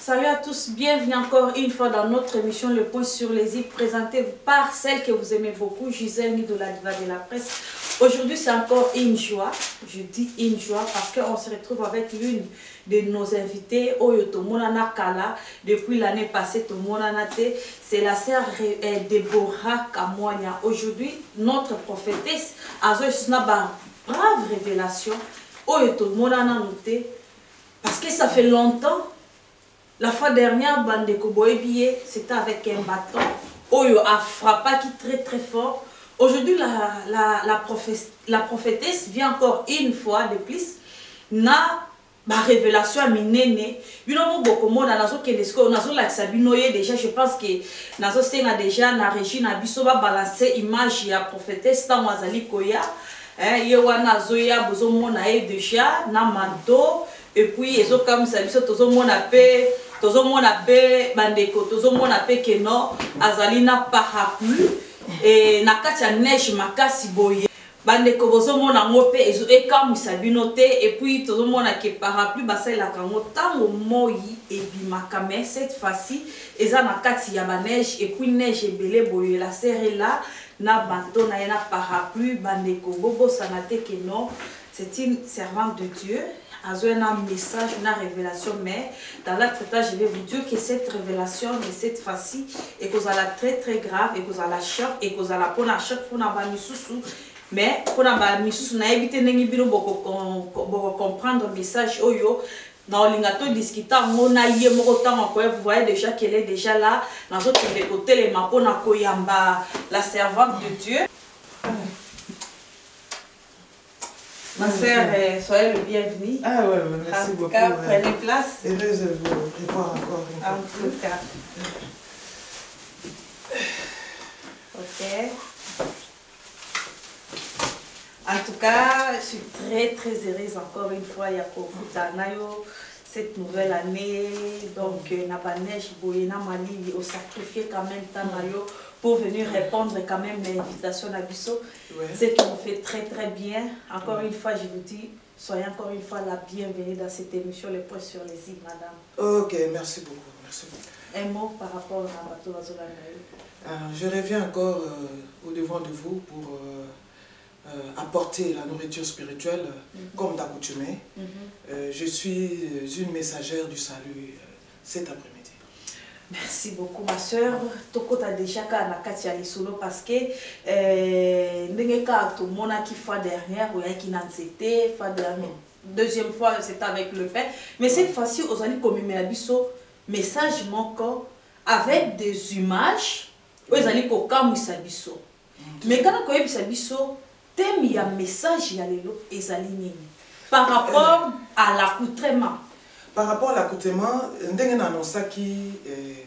Salut à tous, bienvenue encore une fois dans notre émission Le Point sur les îles, présentée par celle que vous aimez beaucoup, Gisèle Nido, la diva de la presse. Aujourd'hui, c'est encore une joie, je dis une joie parce qu'on se retrouve avec l'une de nos invités, Oyoto Monana Kala, depuis l'année passée, c'est la sœur Deborah Kamwanya. Aujourd'hui, notre prophétesse a une brave révélation, Oyoto Monana Noté, parce que ça fait longtemps. La fois dernière, Bandeko Boebiye, c'était avec un bâton. Oyo a frappé qui très fort. Aujourd'hui, la prophétesse vient encore une fois de plus. Na ma révélation à minene. Bino beaucoup monde nazo kenesko nazo la sabinoye déjà. Je pense que nazo senga déjà na régie na biso ba balancer image ya prophétesse ta mwazali koya. Yewana zoya bozo mona e déjà na manteau. Et puis ils ont comme ça biso tozo mona pe bandeko tozo mona pe que non azalina parapluie et na kati ya neige makasi boye bandeko bozo mona ngope ezo ekamu sabinote et puis tozo mona ke parapluie basala kango tango moi et bimaka mais cette fois-ci eza na kati ya ba neige et puis neige ebele boye la serre là na bateau na yana parapluie bandeko bobo sanate que non c'est une servante de Dieu. Un message, une révélation, mais dans l'autre temps, je vais vous dire que cette révélation de cette fois-ci est très grave, et que vous allez choc, et que vous allez pour la choc, pour la bamisous, mais pour la bamisous, on a évité de comprendre le message. Dans l'ingato discutant, on a eu mon temps, vous voyez déjà qu'elle est déjà là, dans notre côté, les mapons, la servante de Dieu. Ma sœur, soyez le bienvenu. Ah ouais, merci beaucoup. En tout cas, prenez place. Heureuse de vous revoir encore une fois. En tout cas. Ok. En tout cas, je suis très heureuse encore une fois. Yako Futanayo, cette nouvelle année. Donc, Nabanesh, Boyena Mali, au sacrifié quand même Tanayo. Pour venir répondre quand même l'invitation à Bisso. Ouais. C'est qu'on fait très bien. Encore une fois, je vous dis, soyez encore une fois la bienvenue dans cette émission, Les Points sur les îles, madame. Ok, merci beaucoup. Merci beaucoup. Un mot par rapport à Bateau Azolanaï. Je reviens encore au devant de vous pour apporter la nourriture spirituelle comme d'accoutumé. Je suis une messagère du salut cet après-midi. Merci beaucoup ma soeur. Toko ta déjà na kati ya lisolo parce que ndenge ka to mona ki fois dernière ou qui n'a c'était fois dernière deuxième fois c'était avec le père mais cette fois-ci aux allez commémorer biso message moko avec des images aux allez ko kamisa biso mais quand ko yebisa biso thème ya message ya lelo ezali nini par rapport à l'accoutrement. Par rapport à l'accoutrement, ndenge na annoncaki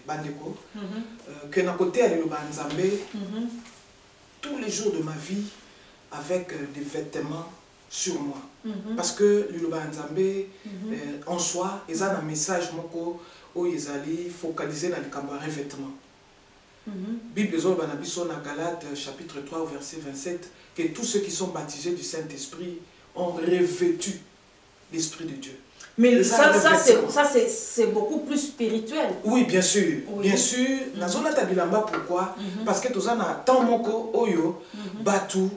bandeko que na côté aller le banzambe tous les jours de ma vie avec des vêtements sur moi parce que le banzambe en soi ils ont un message moko où ils allaient focaliser dans le camp revêtement. Bible zolo banabiso na Galates chapitre 3 verset 27 que tous ceux qui sont baptisés du Saint-Esprit ont revêtu l'Esprit de Dieu. Mais ça c'est beaucoup plus spirituel. Oui, bien sûr. Oui. Bien sûr. Pourquoi? Parce que tous na tant moko oyo batu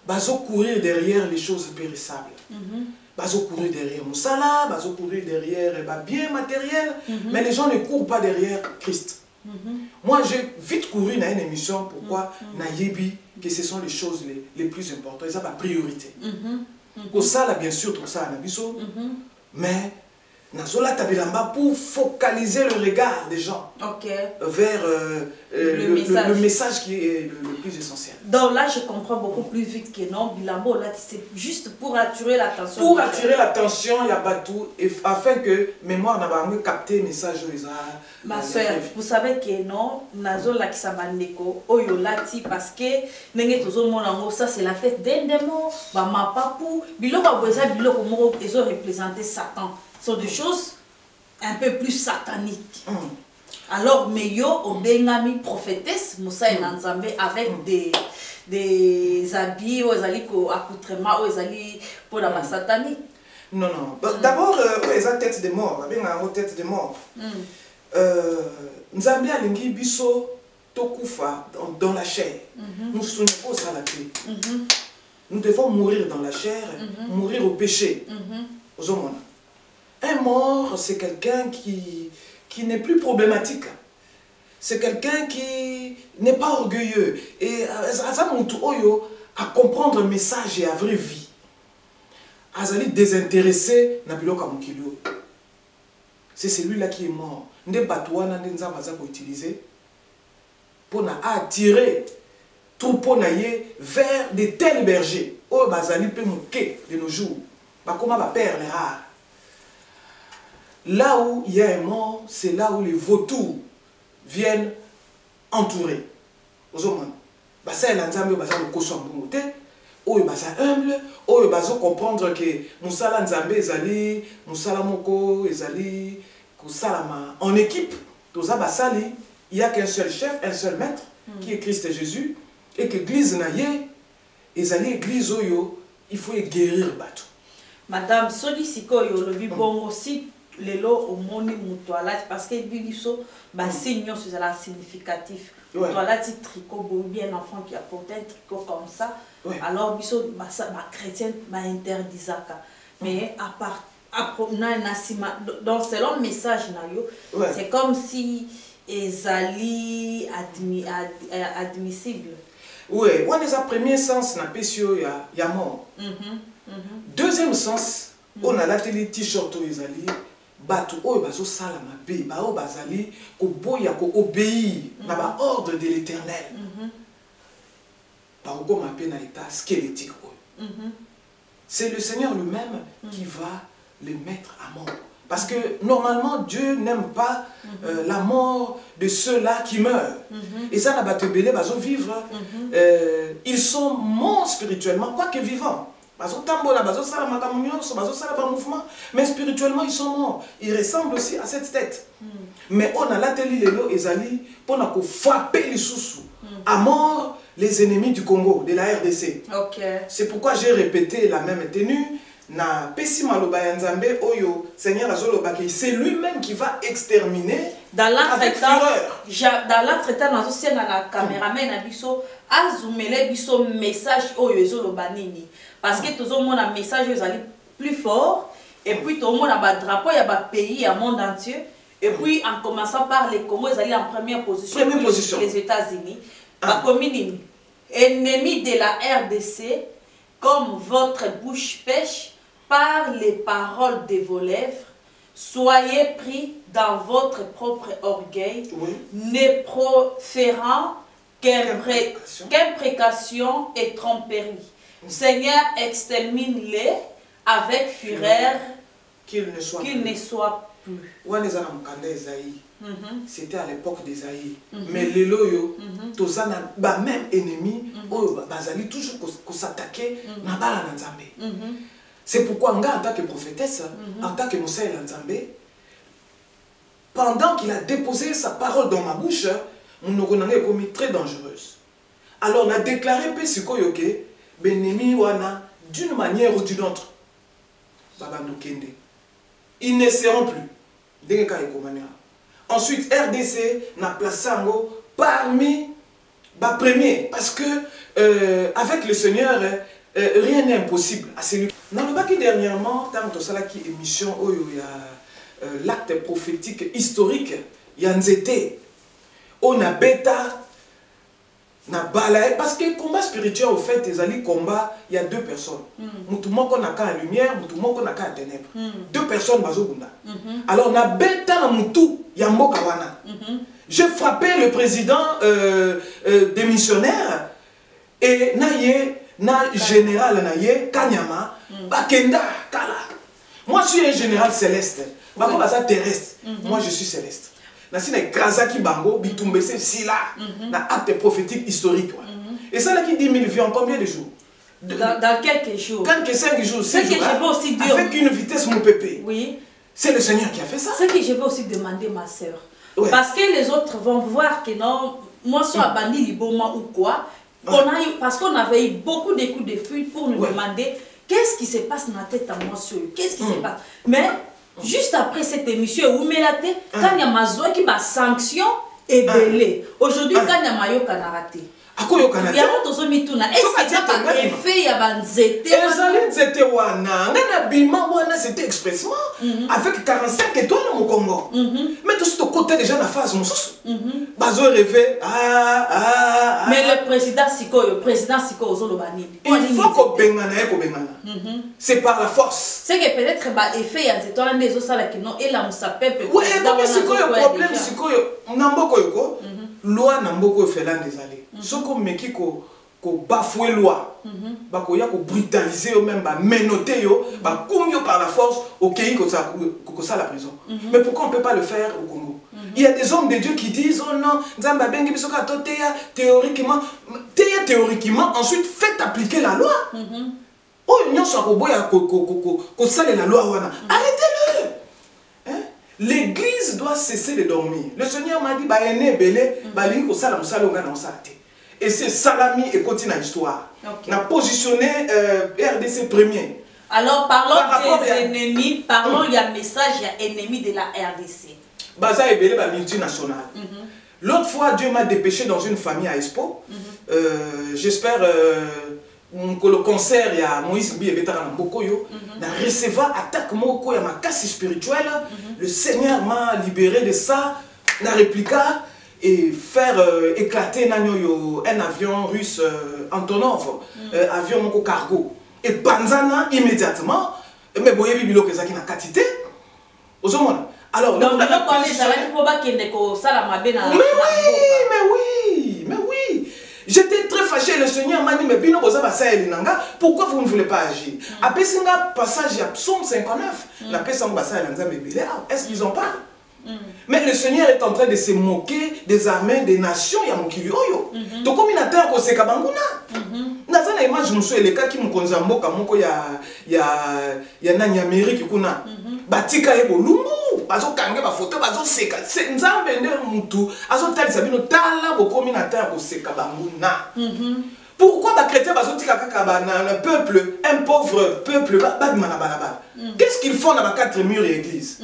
bazo courir derrière les choses périssables. Bazo courir derrière Moussala, bazo courir derrière bien matériel, mais les gens ne courent pas derrière Christ. Moi, j'ai vite couru dans une émission. Pourquoi? Naïbi, que ce sont les choses les plus importantes. Ils ont la priorité. Pour ça, là, bien sûr, tout ça, mais pour focaliser le regard des gens vers le message qui est le plus essentiel. Donc là, je comprends beaucoup plus vite que non, Bilambo, là, c'est juste pour attirer l'attention. Pour attirer l'attention, il y a pas tout, afin que mémoire n'a pas capté le message. Ma soeur, vous savez que non, Nazo la Kisabandeko, Oyo Lati, parce que ça c'est la fête d'un démon, ma papou, Biloko Boza, Biloko Moro, ils ont représenté Satan. Ce sont des choses un peu plus sataniques. Alors, Meyo, Obengami, prophétesse, Moussa et Nanzambe, avec des habits, aux accoutrements, aux alliés pour la satanique. Non. D'abord, ils ont tête de mort, ils ont tête de mort. Nzambe alingi biso tokufa dans la chair. Nous nous devons mourir dans la chair, mourir au péché. Un mort, c'est quelqu'un qui n'est plus problématique. C'est quelqu'un qui n'est pas orgueilleux. Et à comprendre le message et à vraie vie. Azali désintéressé na biloko mokilio. C'est celui-là qui est mort. Nde batouana nde nzamba za ko utiliser pour attirer troupeau naie vers de tels bergers. Oh bazali pe mouké de nos jours. Ba comment ba perdre les rares. Là où il y a un mort, c'est là où les vautours viennent entourer. Aux hommes, bah ça est l'ensemble, bah ça le cochon bon côté. Oh bah ça humble, oh bah ça comprendre que Moussala Nzambe ezali, Moussala Moko ezali, Koussalama en équipe. Tout ça bah sali, il y a qu'un seul chef, un seul maître qui est Christ Jésus et que l'église naie ezali église oyo, il faut guérir bateau. Madame Solisiko yo le bon aussi. Lelo au moni mutualate parce que biso ba signe sur la significatif mutualate tricot bien enfant qui a porté un tricot comme ça alors biso ba chrétien ba interdisaka mais à part dans selon message na yo c'est comme si ezali admissible. Oui, on est à premier sens na pesio ya mort. Deuxième sens on a la télé t-shirt ezali batu oyo bazo sala mabe ba o bazali ko boya ko obéir na ba ordre de l'Éternel. Ba ko mabe na état squelettique. C'est le Seigneur lui-même qui va les mettre à mort. Parce que normalement Dieu n'aime pas la mort de ceux-là qui meurent. Et ça n'a pas te belé bazo vivre. Ils sont morts spirituellement quoique vivants. Mais spirituellement ils sont morts. Ils ressemblent aussi à cette tête. Mais on a l'atelier Lelo Ezali pour frapper les sous à mort les ennemis du Congo, de la RDC. C'est pourquoi j'ai répété la même tenue. Na Pesima Loba Nzambe Oyo, Seigneur Azolobaki, c'est lui-même qui va exterminer avec fureur. Dans l'entretien, nous avons la caméraman abiso azumele biso message Oyo Zolobanini. Parce que tout le monde a un message plus fort. Et puis tout le monde a un drapeau, il y a un pays, il y a un monde entier. Et puis en commençant par les Congo, ils allaient en première position. Les États-Unis. Ennemis de la RDC, comme votre bouche pêche, par les paroles de vos lèvres, soyez pris dans votre propre orgueil, ne proférant qu'imprécation et tromperie. Seigneur, extermine-les avec fureur, qu'il ne soit plus. C'était à l'époque d'Esaïe. Mais les loyaux, tous les même ennemis, ils toujours s'attaquer na bala Nzambe. C'est pourquoi en tant que prophétesse, en tant que Moussa Nzambe, pendant qu'il a déposé sa parole dans ma bouche, mon oronane est commis très dangereuse. Alors on a déclaré que l'ennemi wana d'une manière ou d'une autre, ils ne seront plus. Ensuite, RDC n'a placé parmi les premiers. Parce que avec le Seigneur, rien n'est impossible à celui. Dans le baki dernièrement, tant que ça qui émission où il y a l'acte prophétique historique, il y a Nzete, on a bêta, na balaye, parce que le combat spirituel, au fait, les combat, il y a deux personnes. Moutoumon qu'on a qu'à la lumière, moutoumon qu'on a qu'à la ténèbres. Deux personnes, alors, na bêta na moutou, il y a Mokawana. J'ai frappé le président des missionnaires et na général naye Kanyama, Bakenda Kala. Moi, je suis un général céleste. Bakoma terrestre. Moi, je suis céleste. Nasina Kazaki Bango, Bitumbese Sila, na acte prophétique historique. Et ça, là qui dit 1000 vies en combien de jours? Dans quelques jours. Quelques 5 jours, 6 jours. Aussi dire. Avec une vitesse, mon pépé. Oui. C'est le Seigneur qui a fait ça. Ce que je vais aussi demander, ma soeur. Parce que les autres vont voir que non, moi, soit à Bandi Liboma ou quoi, parce qu'on avait eu beaucoup de coups de fuite pour nous demander qu'est-ce qui se passe dans la tête à moi, qu'est-ce qui se passe. Mais Juste après cette émission, vous mettez quand il y a ma qui va sanction et belé. Aujourd'hui, quand il y a mayo kanarate. Akoyo kanate. Il y a d'autres mituna. Est-ce que ça pas effet il y a banzete? Ezali nzete wana. Ngana bima wana c'était expressement avec 45 étoiles au Congo. Mais tout ce côté déjà la phase mususu. Bazo rêver Mais le président Sikoyo Zolobani. Il faut qu'on bengana ko bengana. C'est par la force. C'est que peut-être ba effet ya nzete wana ndezo sala kino et la musapepe. Oui, et Sikoyo problème Sikoyo namboko yoko. Loi namboko felande ezali. Soko meki ko bafouer loi, bakoya ko brutaliser yo même ba menoter yo, ba kumyo par la force au pays ko ça la prison. Mais pourquoi on peut pas le faire au Congo? Il y a des hommes de Dieu qui disent oh non, nzamba bengi biso ka toteya théoriquement ensuite faites appliquer la loi. Oh nyonso ko boya ko sale la loi wana. Arrêtez-le. L'église doit cesser de dormir. Le Seigneur m'a dit ba ene belé ba lingi ko sala musala nga na osate. Et c'est Salami et continue l'histoire. On a positionné RDC premier. Alors parlons des ennemis, parlons, il y a un message, il y a ennemi de la RDC. Baza Ebele, ba multinationale. L'autre fois, Dieu m'a dépêché dans une famille à Expo. J'espère que le concert, il y a Moïse Bi et Betara Mbokoyo, a recevoir attaque Moko, il y a ma casse spirituelle. Le Seigneur m'a libéré de ça, n'a répliqué. Et faire éclater un avion russe Antonov, avion moko cargo. Et Banzana immédiatement, mais boye bibilo que ça qui n'a quantité. Alors, donc, mais oui. J'étais très fâché, le Seigneur m'a dit, mais bino boza basa elinanga, pourquoi vous ne voulez pas agir? Après singa passage à Psaume 59, la paix sans basa elinanga bébé, est-ce qu'ils en parlent? Mais le Seigneur est en train de se moquer des armées des nations ya mokili oyo. To comme il attend ko seka banguna. Nazana image muso eleka ki mukonza mboka moko ya nani Amérique kuna. Batika ebo lumbu, bazo kange ba photo bazo seka. Nzambe nde mutu, azo talisa bino tala bokomi na temps ko seka banguna. Pourquoi les chrétiens un peuple, un pauvre peuple, qu'est-ce qu'ils font dans les 4 murs de l'église?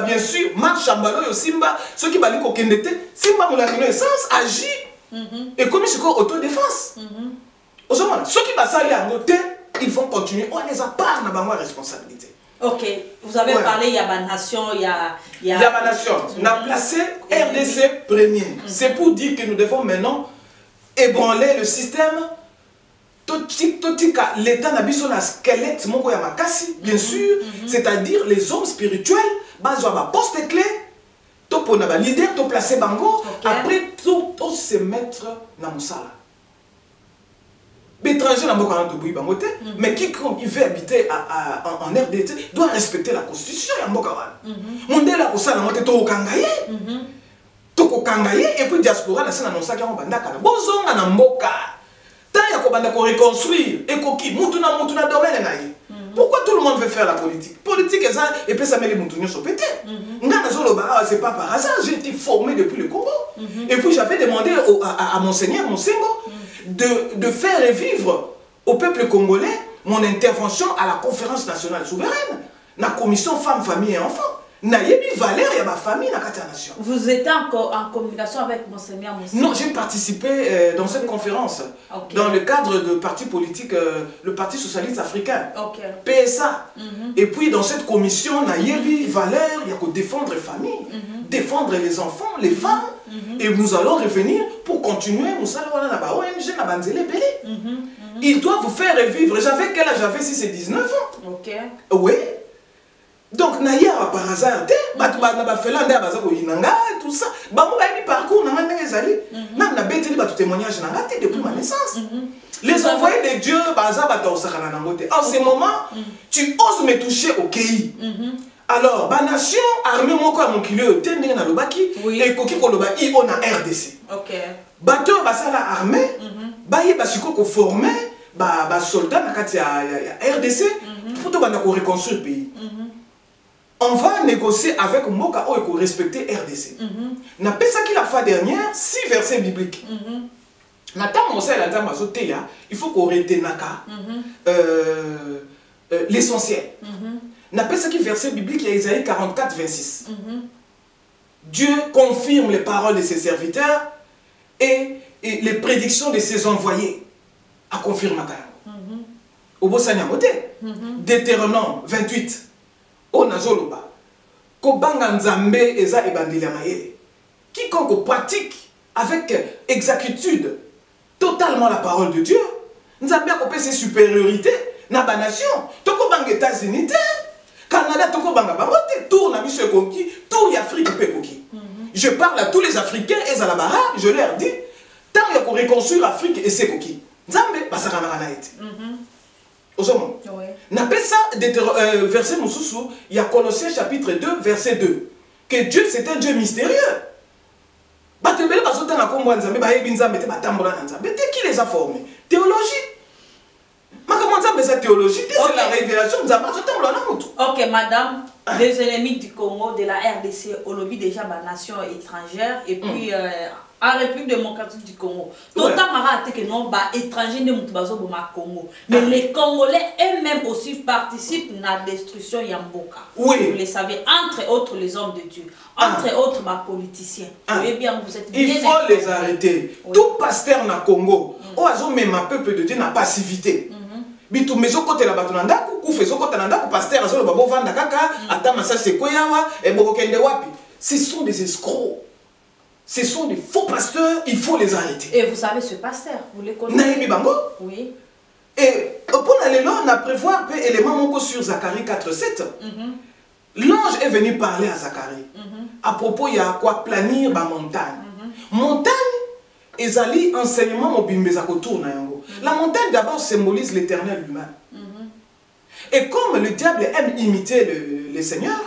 Bien sûr, Marc Chambalo, Simba, ceux qui ont dit Simba Moulakino essence agit. Et comme ils sont autodéfense. Ceux qui passent à côté, ils vont continuer. On les a pas dans la responsabilité. Ok, vous avez parlé, il y a ma nation, il y a ma nation. On a placé RDC premier. C'est pour dire que nous devons maintenant ébranler le système. L'État n'a pas un squelette, bien sûr, c'est-à-dire les hommes spirituels, ils ont un poste clé, ils ont un leader, ils ont placé bango, après tout se mettre dans le sala. L'étranger n'a pas de bruit, mais qui veut habiter en RDC doit respecter la constitution. Mondela ko sala mote to kangaye. Toko kangaye et puis diaspora na sana nonsa kya bandaka na bozonga na mboka. Ta ya ko banda ko reconstruire et koki mutu na domaine na ye. Pourquoi tout le monde veut faire la politique? Politique et ça et puis ça met les moutonniers sur pété. Ngana zoloba c'est pas par hasard, j'ai été formé depuis le Congo. Et puis j'avais demandé à Monseigneur Monsengo de faire revivre au peuple congolais mon intervention à la conférence nationale souveraine, la commission femmes, famille et enfants. Vous étiez encore en communication avec Monseigneur Monseigneur? Non, j'ai participé dans cette conférence, dans le cadre de parti politique, le Parti Socialiste Africain, PSA. Et puis dans cette commission, Nayebi, Valère, il y a que défendre les familles, défendre les enfants, les femmes. Et nous allons revenir pour continuer. Ils doivent vous faire revivre. J'avais quel âge? J'avais 6 et 19 ans. Oui. Donc, Naya par hasard, tout ça, parcours, témoignage depuis ma naissance. Les envoyés de Dieu, en ce moment, tu oses me toucher au pays. Alors, la nation armée, mon kilo, et Koki Koloba, on a RDC. Bateau, la armée, basiko formé, soldats, RDC, pour reconstruire le pays. On va négocier avec Moka et pour respecter RDC. N'a pas ça qu'il la fois dernière, 6 versets bibliques. Il faut qu'on retienne l'essentiel. N'appelle ce qui verset biblique, il y a Isaïe 44, 26. Dieu confirme les paroles de ses serviteurs et les prédictions de ses envoyés. A confirmé. Au Bossanyamote, Deutéronome 28. Au Nazoloba. Kobanga Nzambe eza ebandeli mayele. Quiconque pratique avec exactitude totalement la parole de Dieu, Nzambe a coupé ses supériorités dans la nation. Toko bang États-Unis, Canada, toko bang bangote, tour na biso konki, tour y'Afrique pe konki. Je parle à tous les Africains et à la bara, je leur dis, tant qu'il y a qu'on reconstruire l'Afrique et c'est konki. Nzambe basaka na ete. Ozomo. N'appelle ça verset Moussousou, il y a Colossiens chapitre 2 verset 2 que Dieu c'est un Dieu mystérieux. Batembele bazota na kombo Nzambe ba yebi Nzambe te batambola na Nzambe. Qui les a formés? Théologie. C'est théologie, c'est la révélation. Ok, madame, les ennemis du Congo, de la RDC, au lobby déjà ma nation étrangère, et puis en République démocratique du Congo. Total Mara a dit que non, étrangers ne sont pas au Congo. Mais les Congolais eux-mêmes aussi participent à la destruction Yamboka. Oui. Vous le savez, entre autres les hommes de Dieu, entre autres ma politiciens. Vous voyez bien, vous êtes bien. Il faut les arrêter. Tout pasteur na Congo, au même un peuple de Dieu n'a passivité. Bitu mezo kote la batunanda ku fezo kote nanda ku pasteur azolo babo vanda kaka ata masa sekoyawa e bokende wapi. Ce sont des escrocs. Ce sont des faux pasteurs, il faut les arrêter. Et vous savez ce pasteur, vous les connaissez? Naïmi Bango? Oui. Et pour aller là, on a prévu un peu élément sur Zacharie 4:7. L'ange est venu parler à Zacharie. À propos, il y a quoi planir ma montagne. Montagne, ezali enseignement mobimbeza kotourna yango. La montagne d'abord symbolise l'éternel humain. Et comme le diable aime imiter le Seigneur,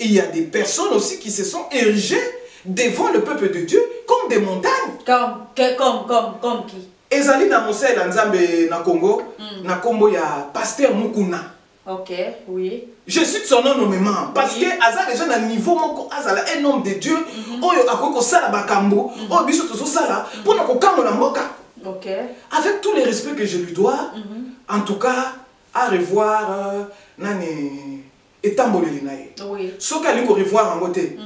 il y a des personnes aussi qui se sont érigées devant le peuple de Dieu comme des montagnes. Comme qui? Ezali na mosel Nzambe na Congo, na Kombo ya pasteur Mukuna. Ok, oui. Je cite son nom nommément parce que Aza déjà na niveau moko Azala un homme de Dieu, oyo akoko sala bakambo, oyo biso tozo sala pour na kokango na mboka. Ok. Avec tous les respects que je lui dois, en tout cas, à revoir nani etamboleli naye. Oui. Soki ali ko revoir en côté.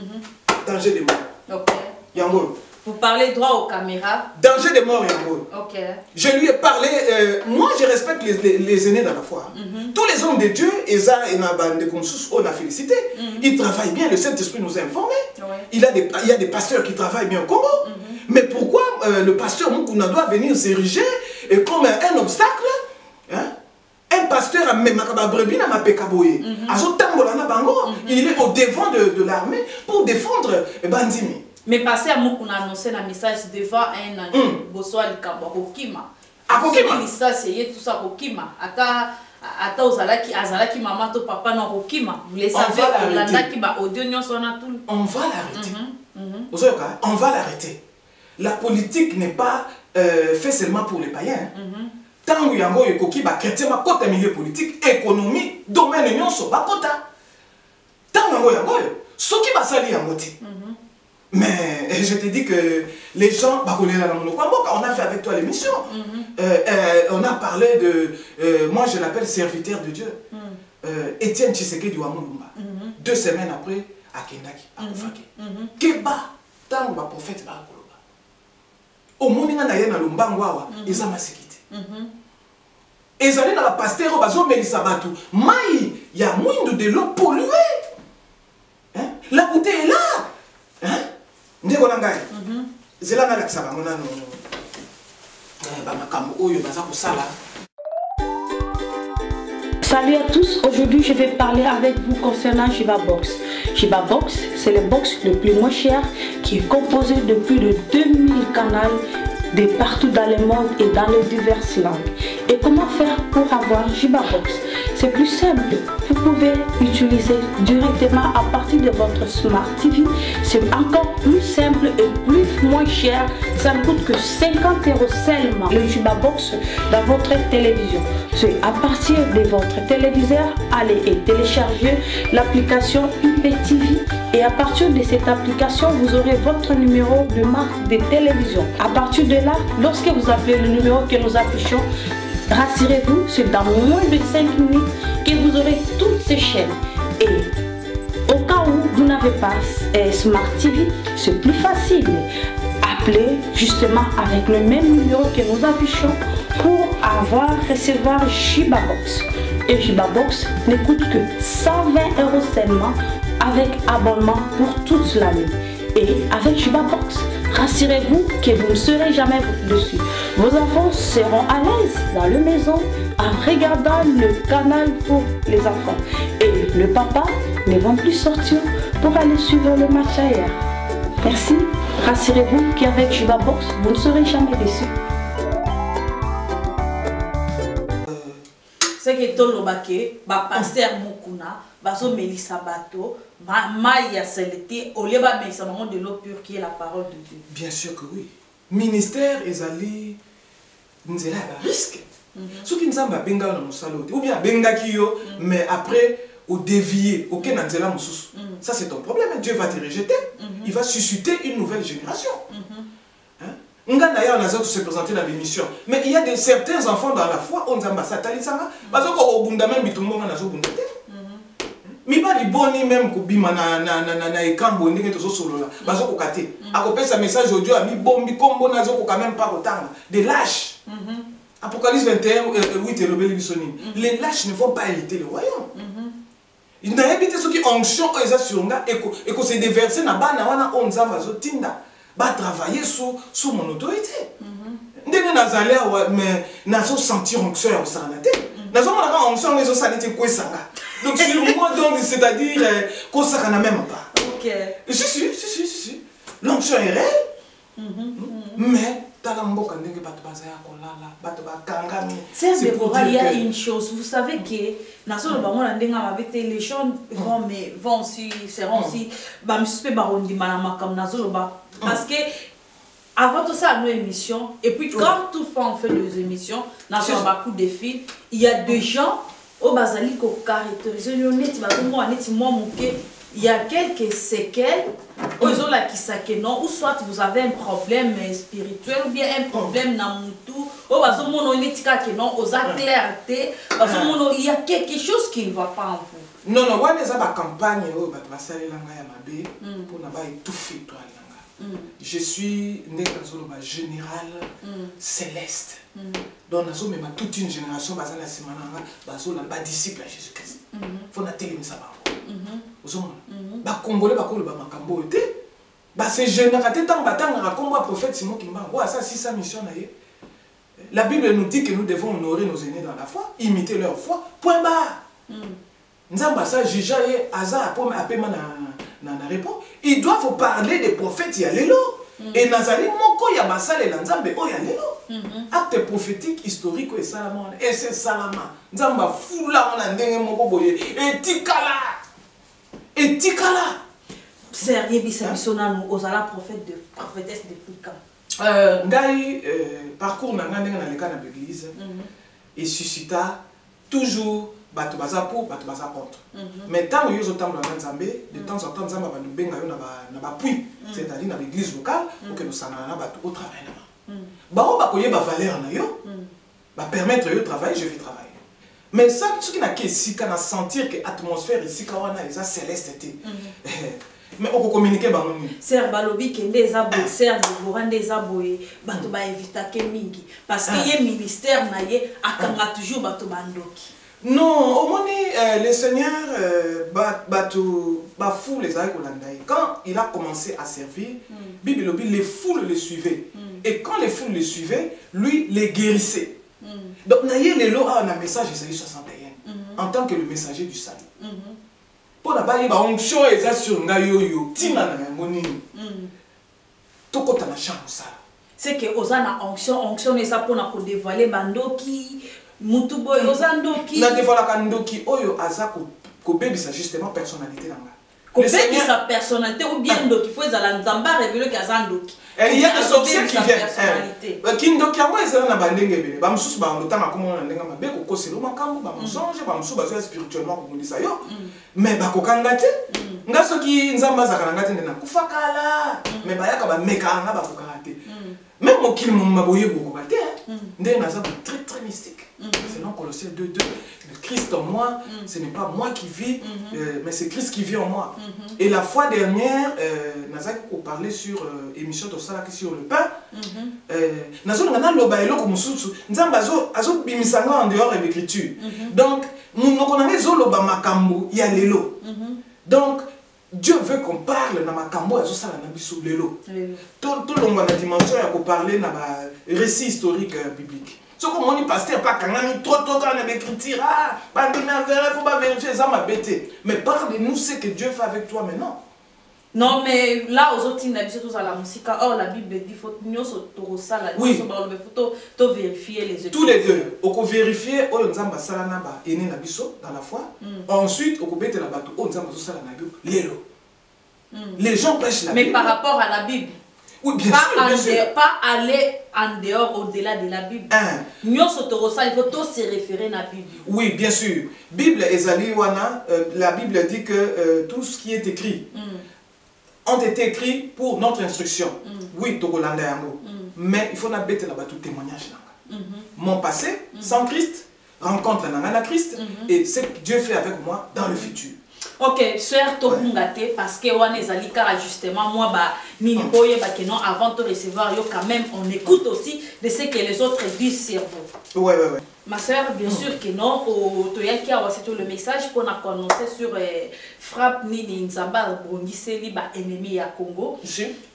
Danger de mort. Ok. Yango. Vous parlez droit aux caméras. Danger de mort, Yango. Ok. Je lui ai parlé, moi je respecte les aînés dans la foi. Tous les hommes de Dieu, Eza et Naban de Konsus, on a félicité. Ils travaillent bien, le Saint-Esprit nous a informés. Il y a des pasteurs qui travaillent bien au Congo. Mais pourquoi le pasteur Mukuna doit venir s'ériger comme un obstacle? Un pasteur a même il est au devant de l'armée pour défendre Bandimi. Mais passer à Mukuna a annoncé un message devant un Bossoa Likamba Kokima. Kokima. C'est tout ça Kokima. Ata azalaki maman to papa na Kokima. Vous les savez Olanda ba audio nyonso na tout. On va l'arrêter. On va l'arrêter. La politique n'est pas faite seulement pour les païens. Tant que yango ekoki ba chrétien ma kota milieu politique, économie, domaine nyonso ba kota. Tant yango soki basali yango ti. Mais je te dis que les gens, on a fait avec toi l'émission. On a parlé de, moi je l'appelle serviteur de Dieu. Étienne Tshisekedi Wamulumba. 2 semaines après, à Kendaki, à Kofake. Keba, tant que prophète Bakoloba. Au Moninga Nayena Lumbangwawa, ils ont massacré. Ils allaient dans la pasteur, ils ont mis Sabatu. Maï, il y a moins de l'eau polluée. La bouteille est là. Ndeko na ngai zela na lakisa bango nano ba makambo oyo baza kosala. Salut à tous, aujourd'hui je vais parler avec vous concernant Shiba Box. Shiba Box, c'est le box le plus moins cher qui est composé de plus de 2000 canaux de partout dans le monde et dans les diverses langues. Et comment faire pour avoir Shiba Box? C'est plus simple, vous pouvez utiliser directement à partir de votre Smart TV. C'est encore plus simple et plus moins cher. Ça ne coûte que 50 € seulement le Shiba Box dans votre télévision. C'est à partir de votre téléviseur, allez et téléchargez l'application IPTV. Et à partir de cette application, vous aurez votre numéro de marque de télévision. À partir de là, lorsque vous appelez le numéro que nous affichons, rassurez-vous, c'est dans moins de 5 minutes que vous aurez toutes ces chaînes. Et au cas où vous n'avez pas Smart TV, c'est plus facile. Appelez justement avec le même numéro que nous affichons pour recevoir Jibabox. Et Jibabox ne coûte que 120 € seulement avec abonnement pour toute l'année. Et avec Jibabox, rassurez-vous que vous ne serez jamais dessus. Vos enfants seront à l'aise dans la maison en regardant le canal pour les enfants. Et le papa ne va plus sortir pour aller suivre le match ailleurs. Merci. Rassurez-vous qu'avec Jibabox, vous ne serez jamais déçus. C'est que tout le baquet, pasteur Mukuna, baso Melissa Bato, Maya Selete, Oleba Melissa Maman de l'eau pure qui est la parole de Dieu. Bien sûr que oui. Ministère ezali nzela ba risque. Ce qui nous a benga na musalo ou bien benga kiyo mais après au dévier aucun nzela mususu. Ça c'est ton problème, Dieu va te rejeter. Il va susciter une nouvelle génération. D'ailleurs, on a se présenter dans l'émission. Mais il y a certains enfants dans la foi, on a satali sanga, parce que au bunda même bitumbo na zo bunda te. Mi ba liboni même ko bima na ekambo ndenge to solo la. Bazo ko kate. Akopesa message audio a mi bombi kombo na zo ko quand même pas autant des lâches. Apocalypse 21 8 et rebelle bisoni. Les lâches ne vont pas hériter le royaume. Il n'a habité ceux qui onction eza sur nga et ko se déverser na bana wana onza bazo tinda. Va travailler sous mon autorité. Ndenge nazale mais nazo sentir onction au sanate. Nazo mona onction les sanité ko sanga. Donc sur moi donc c'est-à-dire ko saka na même pas. OK. Si. L'onction est réelle. Mais talamboka ndenge bato bazaya kolala, bato bakangami. C'est pour il y a une chose, vous savez que nazo le bango ndenga mabete les gens vont aussi seront aussi ba msupe barondi malama comme nazo le ba. Parce que avant tout ça, nos émissions, et puis quand toutefois on fait des émissions, dans un coup de fil, il y a des gens au Basali qui ont caractérisé, il y a quelques séquelles, ou soit vous avez un problème spirituel, ou bien un problème dans il y a quelque chose qui ne va pas en vous. Non, on a une campagne pour étouffer toi. Je suis né dans un général céleste. Donc, nous avons toute une génération qui est disciple à Jésus-Christ. Il faut que nous ça. Congolais, c'est général. Tant prophète Simon Kimba, ça c'est sa mission. La Bible nous dit que nous devons honorer nos aînés dans la foi, imiter leur foi. Point barre. Nous avons ça, j'ai hasard pour m'appeler ils doivent parler des prophètes, il y a l'élo. Et Nazali, moko ya basale la nzambe, oh ya l'élo. Acte prophétique, historique, et Salama. Et c'est Salama. Nzamba foula, on a ndenge moko boye. Et tikala. Sérieux, bisabisona nous, osala prophétesse depuis quand? Ngai, parcours n'a pas dans l'église. Et suscita toujours. Bato baza pour, bato baza contre. Mais tant que nous sommes dans Nzambe, de temps en temps, Nzambe va nous benga na ba puits, c'est-à-dire dans l'église locale, pour que nous sanana bato au travail là-bas. Ba o ba koye ba valeur na yo, ba permettre yo travailler, je vais travailler. Mais ça, ce qui n'a que ici, quand on sentir que l'atmosphère ici, quand on a ça céleste, mais on peut communiquer par nous. Serre balobi kende ezabo, serre de borande ezabo e bato ba evita ke mingi parce que y ministère na ye akanga toujours bato bandoki. Non, au moins le Seigneur fou les aïe. Quand il a commencé à servir, Bible les foules le suivaient. Et quand les foules le suivaient, lui les guérissait. Donc, on a un message Isaïe 61 en tant que le messager du salut. Pour la baille, onction est sur Ngayoyo, Tina Nangoni. Tout quand on a changé ça. C'est que Osana onction est ça pour dévoiler Bandoki. Mutuboy Ozandoki. Na dévoila Kandoki, Oyo Azako, Kobebisa justement personnalité là. Kobebisa personnalité ou bien Ndoki, faut Zala Nzamba révéler Kazandoki. Il y a des sorciers qui viennent. Kindoki, moi, ils sont dans la bandenge. Bamsous, Bamoutan, comme on a dit, Bamako, Koselo, Makambo, Bamsonge, Bamsous, Bazo spirituellement, comme on dit ça. Mais Bakokangate, Ngaso qui Nzamba Zakarangate, Kufakala, mais Bayaka, Mekanga, Bakokangate. Même au Kilmum Maboye, Bokokate, Ndé Naza, très très mystique. Selon Colossiens 2, 2, le Christ en moi, ce n'est pas moi qui vis, mais c'est Christ qui vit en moi. Et la fois dernière, Nazak a parlé sur l'émission de Salaki sur le pain. Nazak a dit que Nzamba azo bimisanga en dehors de l'écriture. Donc, nous connaissons zoloba makambo ya lelo. Donc, Dieu veut qu'on parle dans makambo azo sala na biso lelo. Tout le monde a la dimension ya ko parler na ba récit historique biblique. Ce que mon pasteur pas quand même trop quand on écriture pas de il faut pas vérifier ça m'a bêté. Mais parle-nous ce que Dieu fait avec toi maintenant. Non mais là aux autres ils tous à la musique. Or la Bible dit faut nous autour ça là. Oui. Faut vérifier les écritures. Tous les deux. On peut vérifier oh nzamba sala na ba ene na biso dans la foi. Ensuite on peut mettre la bateau oh nzamba sala na bio lelo. Les gens prêchent la Bible. Mais par rapport à la Bible. Oui, bien sûr. Pas aller en dehors, au-delà de la Bible. Il faut tous se référer à la Bible. Oui, bien sûr. Bible ezali wana, la Bible dit que tout ce qui est écrit ont été écrits pour notre instruction. Oui, tokolanda yango. Mais il faut na bête là-bas tout témoignage. Mon passé, sans Christ, rencontre nanga Christ, et ce que Dieu fait avec moi dans le futur. Ok, sœur Tokungate, parce que on est allé car justement moi bah ni boye bah que non avant de recevoir yo quand même on écoute aussi de ce que les autres disent sur vous. Ouais. Ma soeur, bien sûr que non, au Toyaki a reçu le message qu'on a annoncé sur frappe ni Nzamba Bondiseli ba ennemi à Congo.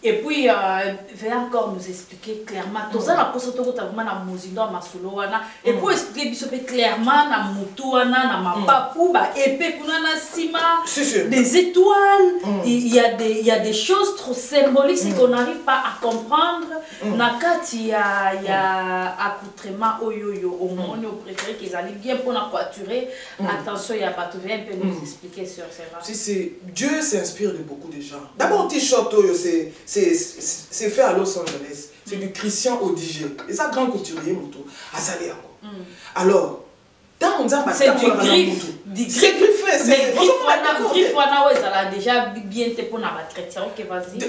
Et puis veuillez encore nous expliquer clairement tout ça la pose autour vraiment na mozindo masulo wana et pour expliquer bisope clairement na mutu wana na mapapu ba épée kuna na sima des étoiles il y a des choses trop symboliques qu'on n'arrive pas à comprendre na kati ya accoutrement oyoyo au monde au préféré qu'ils allaient bien pour la quaturer. Attention, il y a pas tout un peu nous expliquer sur ça. Si Dieu s'inspire de beaucoup de gens. D'abord, t-shirt c'est fait à Los Angeles. C'est du Christian Audigier. Et ça, grand couturier, moto. À Salé alors, dans on c'est du griffe. C'est griffé. Mais griffe, ça a déjà bien été pour la chrétien. Ok, vas-y.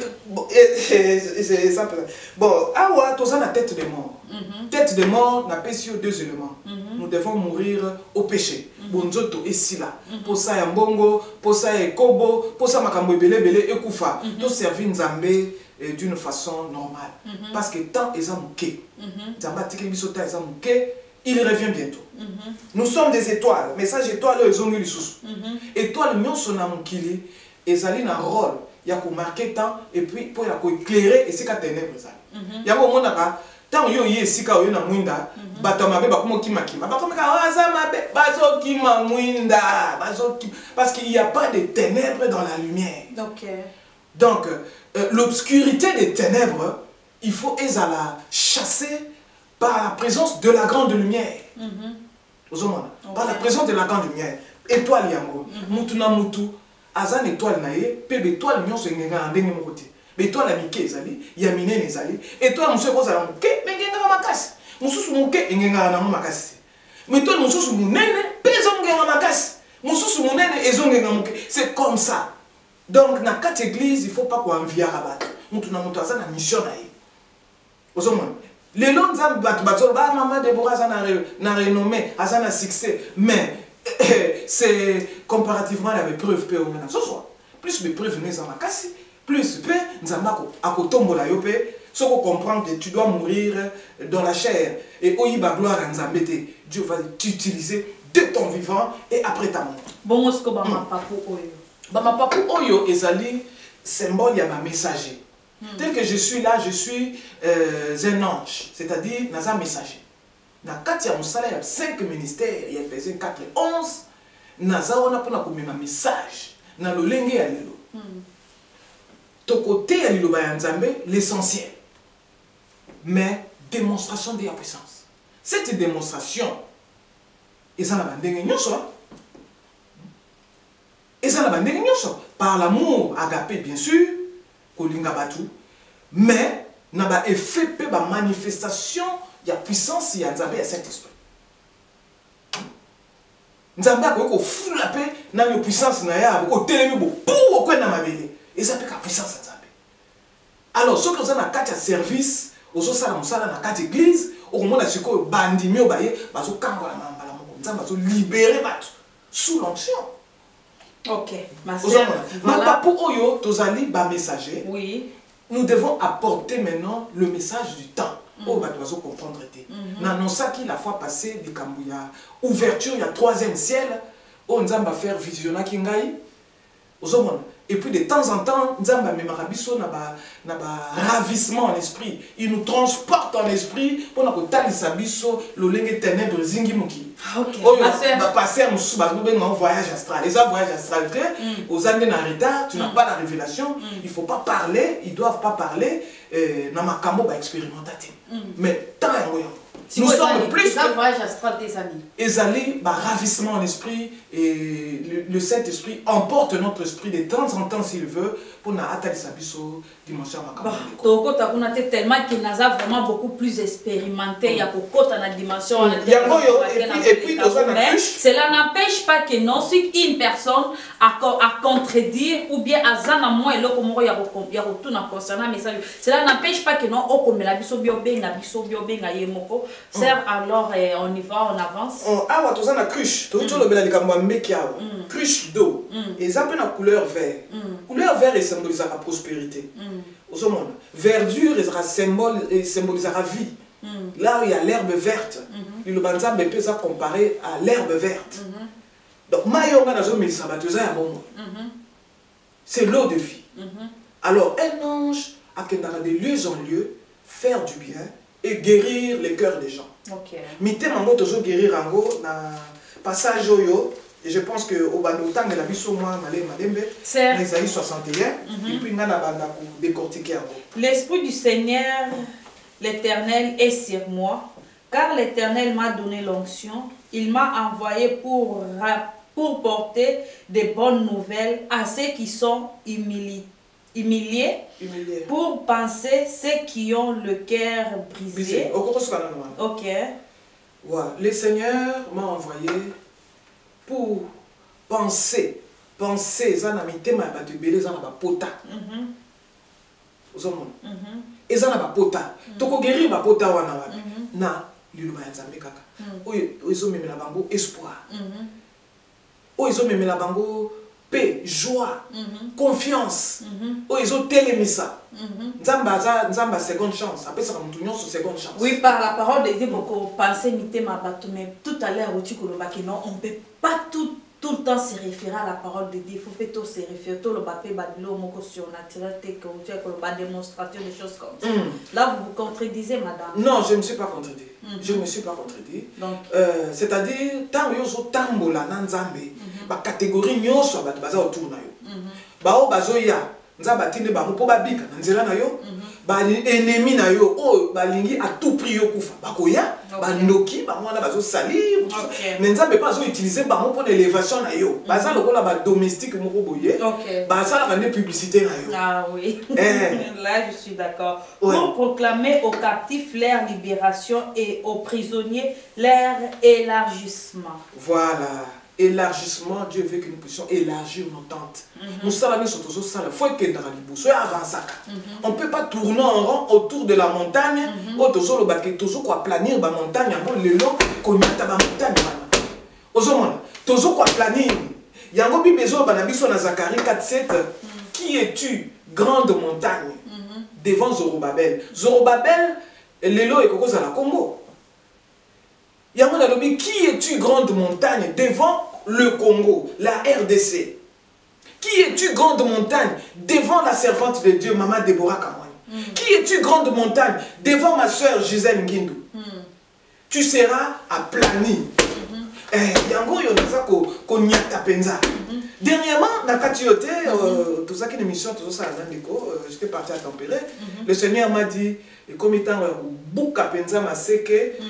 C'est ça. Bon, awa, tout ça, la tête de mort. Tête de mort, n'a pas sur deux éléments. Nous devons mourir au péché. Bonzoto et sila. Pour ça, yambongo, pour ça, kobo, pour ça, makambo belé et koufa. Tout servir Nzambé d'une façon normale. Parce que tant ils ont mouké. Nzamba tike bisota ils ont mouké. Il revient bientôt. Nous sommes des étoiles. Message étoile, ils ont mis les sous. Étoile, nous sommes dans mon kili. Ils ont un rôle. Il y a qu'on marquer temps et puis pour éclairer et c'est qu'à ténèbres. Il y a un moment tant yo yé sika yo na mwinda bato mabe bakomo kima bato aza mabe bazo kima mwinda parce qu'il n'y a pas de ténèbres dans la lumière. Donc l'obscurité des ténèbres il faut la chasser par la présence de la grande lumière. Par la présence de la grande lumière. Étoile yango mutu na mutu azan étoile na ye pe étoile nyonso ngenga ndenge mo côté. Mais toi la mike ezali, ya minene ezali, et toi monsieur kozala muke, mais ngenga makasi. Mususu muke ngenga na makasi. Mais toi mususu munene, pezo ngenga makasi. Mususu munene ezo ngenga muke. C'est comme ça. Donc na quatre églises, il faut pas qu'on envie rabat. Mutu na mutu azana mission na ye. Ozomon. Les noms nzambe bato ba maman Deborah azana na renommée, azana succès, mais c'est comparativement la preuve pe omena. Ce soit plus de preuves mais en makasi. Plus peu, nous avons à yope, ce qu'on comprend que tu dois mourir dans la chair. Et oyiba gloire à Nzambete, Dieu va t'utiliser de ton vivant et après ta mort. Bon, est-ce que Bama Papu Oyo? Bama Papu Oyo est ali symbole, il y a ma messager. Tel que je suis là, je suis un ange, c'est-à-dire un messager. Dans 4 Moussala, il y a 5 ministères, il y a Ephésiens 4 et 11. Naza, on a pour un message. Dans le lengue à l'îlot. Ton côté, l'essentiel. Mais démonstration de la puissance. Cette démonstration, par l'amour agapé, bien sûr, mais n'a pas effet de manifestation de la puissance de la Saint-Esprit. Nous avons fait la paix dans la puissance de la pour et ça fait la puissance de Nzambe. Alors, ce que vous avez dans 4 services, vous avez dans 4 églises, au moment où siko bandimi obaye bazo kangola mambala moko nzamba bazo libérer bato sous l'onction. OK, ma sœur. Voilà. Pour oyo tozali ba messager. Oui. Nous devons apporter maintenant le message du temps. Oh, bah, tu vas comprendre. N'annonça qui la fois passée, il y a ouverture, il y a 3e ciel. Oh, nous allons faire visionna kingai. Et puis de temps en temps, nous allons même ravissement en esprit. Il nous transporte en esprit pour nous talisabiso le lingue ténèbres zingimuki. OK. Oh, passer un voyage astral. Les voyages astral, aux années en retard, tu n'as pas la révélation. Il ne faut pas parler, ils ne doivent pas parler. Namakamo va expérimenter. Mais tant nous sommes plus que voyage astral des amis. Ezali, ravissement en esprit et le Saint-Esprit emporte notre esprit de temps en temps s'il veut pour nous atteindre sa dimension makamo. Tellement qu'il n'a vraiment beaucoup plus expérimenté. Il y a beaucoup de dimension. Et puis cela n'empêche pas que non, si une personne a contredire ou bien à zana moi et l'autre comment il y a retour concernant message. Cela n'empêche pas que non, au comme la biso biobenga yemoko. Sœur, alors on y va, on avance. Ah, tu as une cruche. Tu as une cruche d'eau. Et ça a une couleur vert. Couleur vert symbolise la prospérité. Verdure symbolise la vie. Là où il y a l'herbe verte, le banzam peut ça comparer à l'herbe verte. Donc, c'est l'eau de vie. Alors, un ange a de lieu en lieu faire du bien et guérir les cœurs des gens. OK. Mité mango toujours guérir ango na passage oyo et je pense que au bando tang la biso moi malembe c'est Isaïe 61 et puis ngana banda ko décortiquer ango. L'esprit du Seigneur l'Éternel est sur moi car l'Éternel m'a donné l'onction, il m'a envoyé pour porter des bonnes nouvelles à ceux qui sont humiliés, pour penser ceux qui ont le cœur brisé. OK. Ouais. Le Seigneur m'a envoyé pour penser ça n'a mis tema ba de belé ça n'a pas pota. Et ça n'a pas pota. Toko guérir ba pota wana wa. Na liluba ya Nzambe kaka. Oyo memela bango espoir. Oyo memela bango paix, joie, confiance. Ils ont télémissa. Nzamba seconde chance. Après ça, on sur seconde chance. Oui, par la parole de Dieu, beaucoup penser mité ma bateau, mais tout à l'heure, non, on ne peut pas tout le temps se référer à la parole de Dieu. Il faut plutôt se référer au papier, au mot surnaturel, la démonstration des choses comme ça. Là, vous vous contredisez, madame. Non, je ne me suis pas contredit. Je ne me suis pas contredit. C'est-à-dire, tant que vous tambola dans Nzambe, la catégorie nyonso ba baza autour na yo. Ba o bazoya, nzamba tinde ba mo po ba bika na nzela na yo. Ba ennemi na yo o ba lingi à tout prix yo kufa. Ba koya, ba ndoki, ba mwana bazo salir. Mais nzamba pas zo utiliser ba mo pour l'élévation na yo. Baza lokola ba domestique moko boye. Ba ça la publicité na yo. Ah oui. Là je suis d'accord. Pour proclamer aux captifs leur libération et aux prisonniers leur élargissement. Voilà. Élargissement, Dieu veut que nous puissions élargir nos tentes. Nous savons surtout ça, il faut que nous avancions. On ne peut pas tourner en rond autour de la montagne, autour de planir la montagne, le long, qu'on y a la montagne. Toujours quoi planir. Il y a un peu besoin de Zacharie 4:7. Qui es-tu, grande montagne, devant Zorobabel? Zorobabel, l'élo est cause à la Congo. Qui es-tu, grande montagne, devant le Congo, la RDC? Qui es-tu, grande montagne, devant la servante de Dieu, Maman Déborah Kamwani? Qui es-tu, grande montagne, devant ma soeur Gisèle Ngindou? Tu seras aplani. Dernièrement, tout ça qui est une émission, tout ça, j'étais parti à tempérer. Le Seigneur m'a dit, et comme étant bouka penza maseke,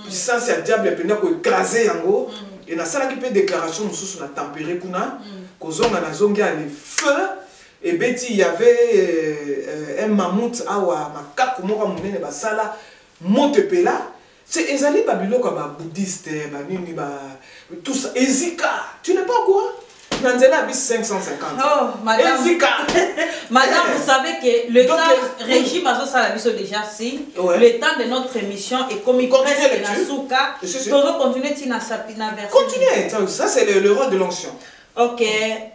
puissance à diable est pour écraser yango. Et na sala qui peut déclaration nous sur la tempérer kuna, kozonga na zonga les feux. Et beti il y avait un mammouth awa makaku moka munene basala motepela. C'est ezali babilo comme bouddhiste, tout ça. Ezika, tu n'es pas au courant? Nanzela bis 550. Oh, madame. Madame, vous savez que le temps régime à ça la mission déjà signe. Le temps de notre émission est comme il continue na souka. Toujours continuer tina chapina verset. Continuez, ça c'est le rôle de l'onction. Ok,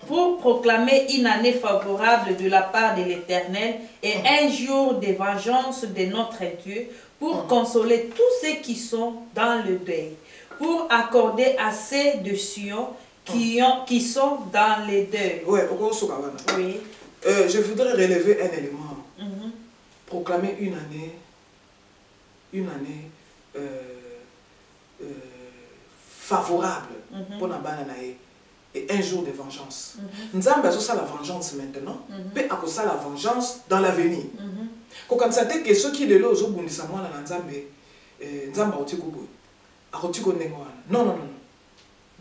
pour proclamer une année favorable de la part de l'Éternel et un jour de vengeance de notre Dieu, pour consoler tous ceux qui sont dans le deuil, pour accorder à ceux de Sion qui sont dans les deuils. Oui. Je voudrais relever un élément. Proclamer une année favorable pour la banane. Et un jour de vengeance. Nous avons besoin de la vengeance maintenant, mais à cause de la vengeance dans l'avenir. Quand on sait que ceux qui sont là, ils non, non, non.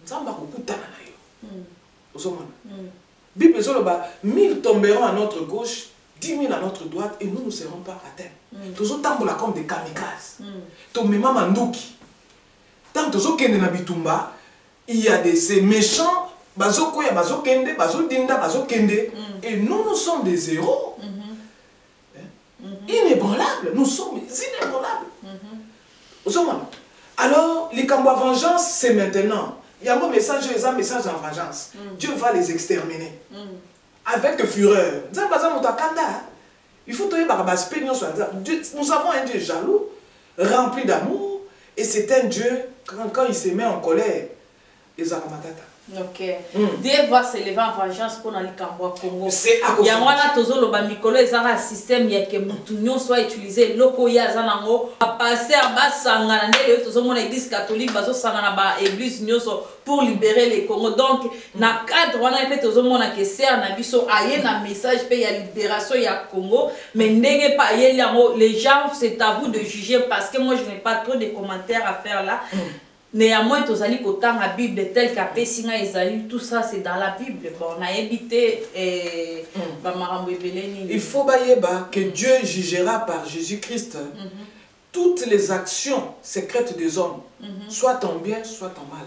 Nous avons Bible dit 1000 tomberont à notre gauche, 10 000 à notre droite, et nous ne serons pas atteints. Nous sommes comme des kamikazes. Tant que nous sommes bitumba, il y a ces méchants. Et nous sommes des héros. Inébranlables. Nous sommes inébranlables. Alors, les camps de vengeance, c'est maintenant. Il y a un message en vengeance. Dieu va les exterminer. Avec fureur. Il faut que nous avons un Dieu jaloux, rempli d'amour. Et c'est un Dieu, quand il se met en colère, ok. Dieu va se lever en vengeance pour aller au Congo. C'est à cause de ça. Il système que Moutounion soit utilisé. Loko ya zanango a passé à Bassangana, l'église catholique, l'église pour libérer les Congo. Donc, dans le cadre, on a fait que c'est un abisso, un message pour la libération du Congo. Mais les gens, c'est à vous de juger parce que moi, je n'ai pas trop de commentaires à faire là. Néanmoins, tu as dit que la Bible est telle qu'à Pessina, tout ça c'est dans la Bible. Bon, on a évité. Il faut que Dieu jugera par Jésus-Christ toutes les actions secrètes des hommes, soit en bien, soit en mal.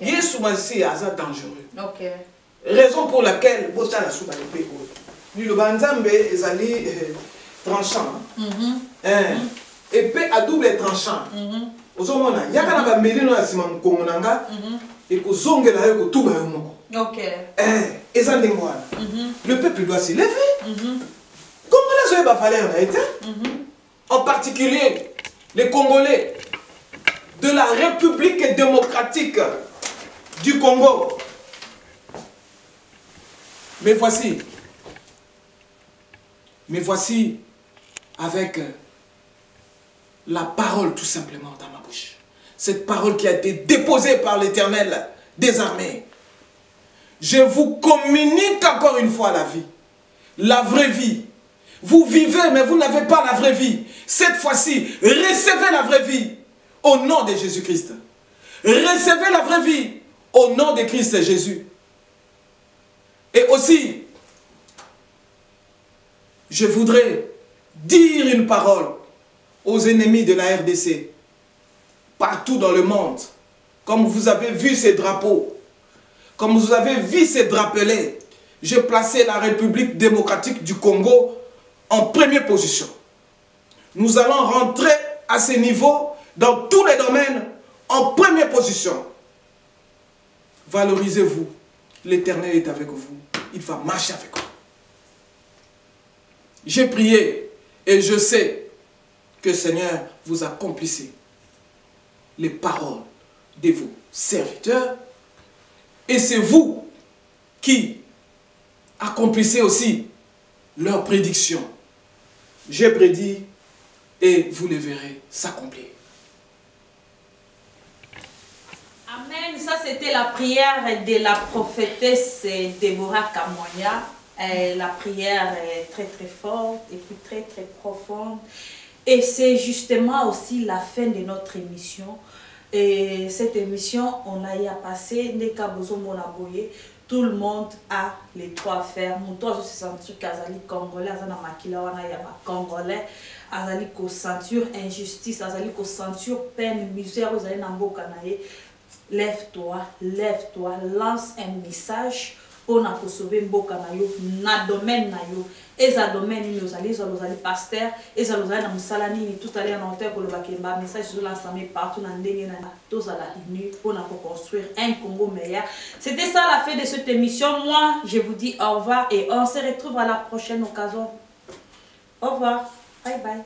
Yesu Masi est dangereux. Raison pour laquelle Bota la souba de Péo. Le Banzambe est allé tranchant. Épée à double tranchant. Ozomona yakana ba melino ya sima mkongo nanga ekozongela yo kotuba yo moko. Le peuple doit se lever. Congolais ont fallait en été. En particulier les Congolais de la République démocratique du Congo. Mais voici avec la parole tout simplement dans ma bouche. Cette parole qui a été déposée par l'Éternel des armées. Je vous communique encore une fois la vie. La vraie vie. Vous vivez mais vous n'avez pas la vraie vie. Cette fois-ci, recevez la vraie vie au nom de Jésus-Christ. Recevez la vraie vie au nom de Christ Jésus. Et aussi, je voudrais dire une parole aux ennemis de la RDC, partout dans le monde. Comme vous avez vu ces drapeaux, comme vous avez vu ces drapelets, j'ai placé la République démocratique du Congo en première position. Nous allons rentrer à ce niveau dans tous les domaines en première position. Valorisez-vous. L'Éternel est avec vous. Il va marcher avec vous. J'ai prié et je sais que Seigneur vous accomplissez les paroles de vos serviteurs. Et c'est vous qui accomplissez aussi leurs prédictions. J'ai prédit et vous les verrez s'accomplir. Amen. Ça, c'était la prière de la prophétesse Déborah Kamoya. La prière est très très forte et puis très très profonde. Et c'est justement aussi la fin de notre émission. Et cette émission, on a y à passer. Tout le monde a les droits à faire. Mon toit, je suis sentir qu'Azali Congolais, Azana Makila, Wana Yaba Congolais, Azali ko ceinture injustice, Azali ko ceinture peine, misère, Azali Nambo Kanaye. lève-toi, lance un message pour sauver mboka na yo na domaine na yo. Eza domaine ni ozali pasteur, eza ozali na musala nini tout à l'heure na hotel kolobakemba message sur l'ensemble partout na ndenge na tozala uni pour construire un Congo meilleur. C'était ça la fin de cette émission. Moi, je vous dis au revoir et on se retrouve à la prochaine occasion. Au revoir. Bye bye.